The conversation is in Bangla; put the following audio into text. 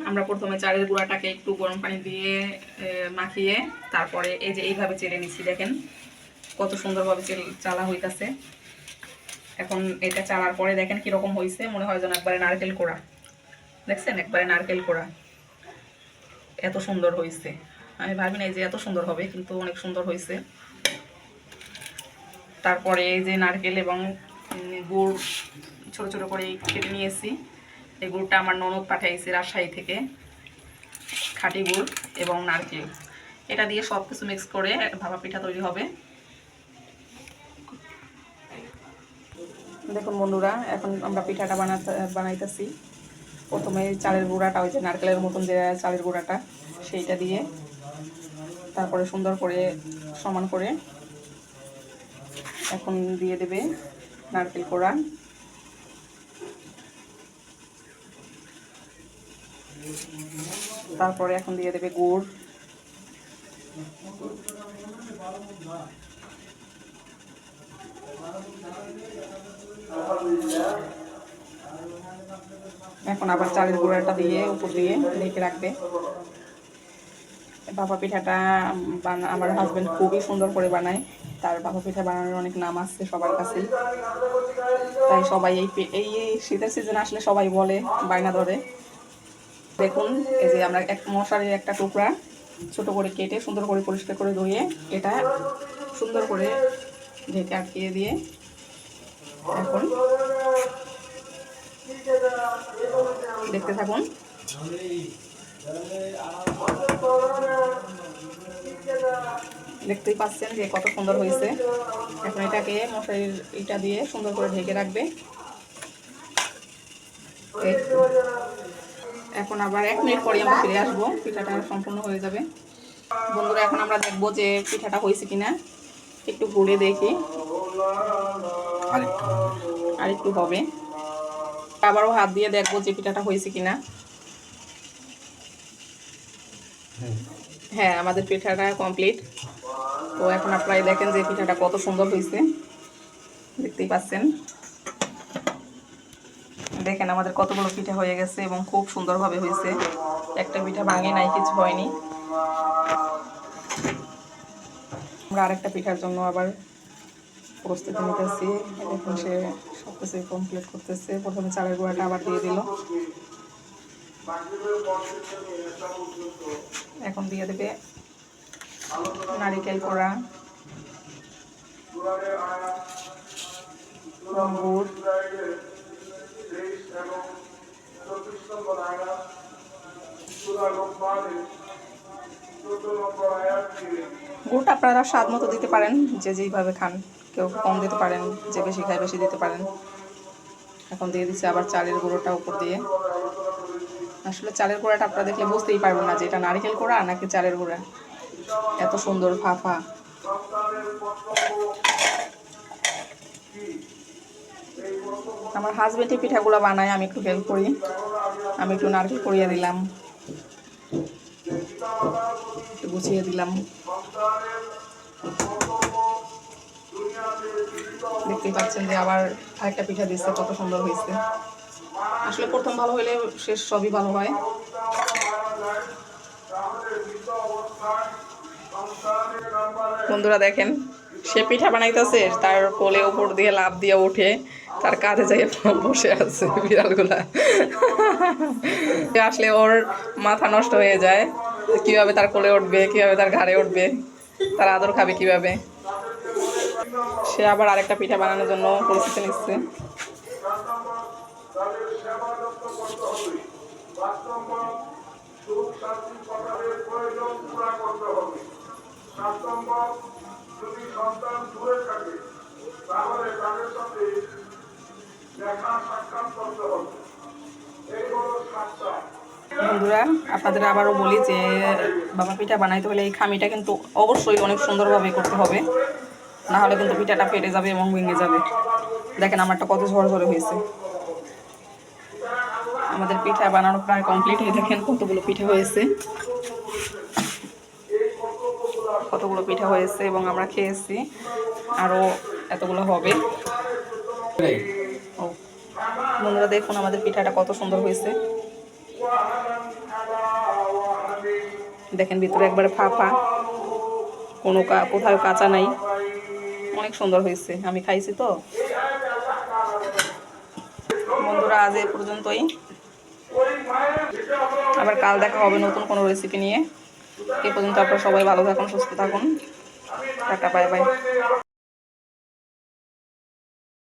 আমরা প্রথমে চালের গুঁড়াটাকে একটু গরম পানি দিয়ে মাখিয়ে তারপরে এই যে এইভাবে চেলে নিচ্ছি। দেখেন কত সুন্দরভাবে চালা হইতাছে। এখন এটা চালার পরে দেখেন কিরকম হয়েছে, মনে হয় যেন একবারে নারকেল কোড়া। দেখছেন, একবারে নারকেল কোড়া, এত সুন্দর হয়েছে। আমি ভাবি নাই যে এত সুন্দর হবে, কিন্তু অনেক সুন্দর হয়েছে। তারপরে এই যে নারকেল এবং গুড় ছোট ছোট করে কেটে নিয়েছি। এই গুড়টা আমার ননদ পাঠাইছে রাজশাহী থেকে, খাঁটি গুড় এবং নারকেল। এটা দিয়ে সব কিছু মিক্স করে ভাপা পিঠা তৈরি হবে। দেখুন বন্ধুরা, এখন আমরা পিঠাটা বানাইতেছি। প্রথমে চালের গুঁড়াটা, ওই যে নারকেলের মতন যে চালের গুঁড়াটা, সেইটা দিয়ে তারপরে সুন্দর করে সমান করে এখন দিয়ে দেবে নারকেল কোড়া। তারপরে এখন দিয়ে দেবে গুড়। এখন আবার চালের গুঁড়াটা দিয়ে উপর দিয়ে ঢেকে রাখবে। ভাপা পিঠাটা আমার হাজবেন্ড খুবই সুন্দর করে বানায়। তার ভাপা পিঠা বানানোর অনেক নাম আছে সবার কাছেই, তাই সবাই এই শীতের সিজন আসলে সবাই বলে, বায়না ধরে। দেখুন, এই যে আমরা এক মশারির একটা টুকরা ছোট করে কেটে সুন্দর করে পরিষ্কার করে ধুয়ে এটা সুন্দর করে ঢেকে আটকিয়ে দিয়ে এখন দেখতে থাকুন। দেখতেই পাচ্ছেন যে কত সুন্দর হয়েছে। এখন এটাকে মশারির ইটা দিয়ে সুন্দর করে ঢেকে রাখবে। এখন আবার 1 মিনিট পরে আমরা ফিরে আসবো, পিঠাটা সম্পূর্ণ হয়ে যাবে। বন্ধুরা, এখন আমরা দেখবো যে পিঠাটা হয়েছে কিনা। একটু ঘুরে দেখি, আর একটু হবে। আবারও হাত দিয়ে দেখবো যে পিঠাটা হয়েছে কিনা। হ্যাঁ, আমাদের পিঠাটা কমপ্লিট। তো এখন আপনারা দেখেন যে পিঠাটা কত সুন্দর হয়েছে, দেখতেই পাচ্ছেন। দেখেন আমাদের কতগুলো পিঠা হয়ে গেছে এবং খুব সুন্দরভাবে হয়েছে। একটা পিঠা ভাঙে নাই, কিছু হয়নি। আমরা আরেকটা পিঠার জন্য আবার প্রস্তুতি নিতেছি। এখন সে সব কিছু কমপ্লিট করতেছে। প্রথমে চালের গুঁড়াটা আবার দিয়ে দিল, এখন দিয়ে দেবে নারিকেল কোড়া, গুড়, গুড়টা আপনারা স্বাদ মতো দিতে পারেন, যে যেইভাবে খান। কেউ কম দিতে পারেন, যে বেশি খায় বেশি দিতে পারেন। এখন দিয়ে দিচ্ছি আবার চালের গুঁড়োটা উপর দিয়ে। আসলে চালের গুঁড়াটা আপনারা দেখলে বুঝতেই পারবেন না যে এটা নারিকেল কোড়া নাকি চালের গুঁড়া, এত সুন্দর ফাঁপা। আমার হাজবেন্ডই পিঠাগুলো বানায়, আমি একটু হেল্প করি। আমি একটু নারকেল করিয়ে দিলাম, একটু গুছিয়ে দিলাম। দেখতেই পাচ্ছেন যে আবার আরেকটা পিঠা দিচ্ছে, কত সুন্দর হয়েছে। আসলে প্রথম ভালো হলে শেষ সবই ভালো হয়। বন্ধুরা দেখেন, সে পিঠা বানাইতেছে, তার কোলে উপর দিয়ে লাফ দিয়ে উঠে তার কাঁধে যাই বসে আছে বিড়ালগুলা। আসলে ওর মাথা নষ্ট হয়ে যায়, কিভাবে তার কোলে উঠবে, কিভাবে তার ঘাড়ে উঠবে, তার আদর খাবে কিভাবে। সে আবার আরেকটা পিঠা বানানোর জন্য প্রস্তুতি নিচ্ছে। বন্ধুরা, আপনাদের আবারও বলি যে বাবা পিঠা বানাইতে হলে এই খামিটা কিন্তু অবশ্যই অনেক সুন্দরভাবে করতে হবে, না হলে কিন্তু পিঠাটা ফেটে যাবে এবং ভেঙে যাবে। দেখেন আমারটা কত ঝরঝরে হয়েছে। আমাদের পিঠা বানানো প্রায় কমপ্লিট হয়ে, দেখেন কতগুলো পিঠা হয়েছে, কতগুলো পিঠা হয়েছে এবং আমরা খেয়েছি, আরও এতগুলো হবে। বন্ধুরা দেখুন আমাদের পিঠাটা কত সুন্দর হয়েছে। দেখেন ভিতরে একবারে ফাঁপা, কোনো কোথাও কাঁচা নাই, অনেক সুন্দর হয়েছে। আমি খাইছি তো। বন্ধুরা আজ এ পর্যন্তই, আবার কাল দেখা হবে নতুন কোনো রেসিপি নিয়ে। এ পর্যন্ত আপনারা সবাই ভালো থাকুন, সুস্থ থাকুন, টাটা, বাই বাই।